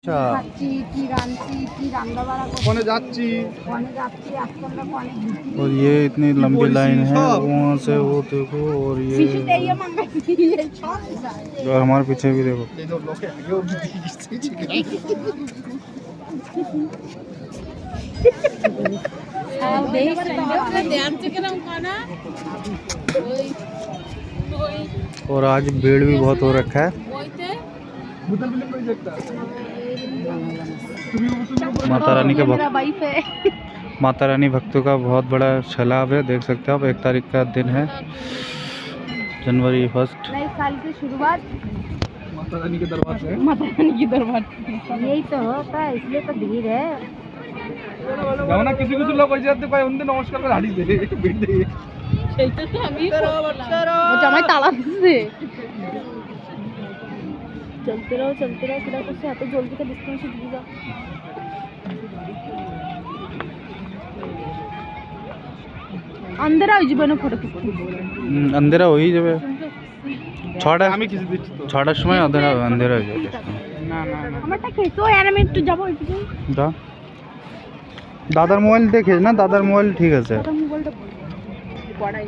और ये इतनी लंबी लाइन है वहाँ से वो देखो, और ये हमारे पीछे भी देखो। और आज भीड़ भी बहुत हो रखा है। माता रानी के माता रानी भक्तों का बहुत बड़ा सैलाब है, देख सकते हो आप। 1 तारीख का दिन है, जनवरी 1 नए साल की शुरुआत माता रानी के दरबार से। यही तो होता है, इसलिए तो भीड़ है। কিছু কিছু লোক ওই যে কয় উনি নমস্কার করে হাঁটি দে ভিড় দে সেইটা তো আমি ও জামাই তালা দিছে। चलते रहो फिर से एत जल्दी का डिस्टेंस दीजिएगा। अंधेरा हो जाए ना फोटो अंधेरा हो ही जाए। ছটার সময় अंधेरा हो जाए। আমারটা খেছো यार, আমি একটু যাব একটু। দাদার মোবাইল দেখে না, দাদার মোবাইল ঠিক আছে। মোবাইলটা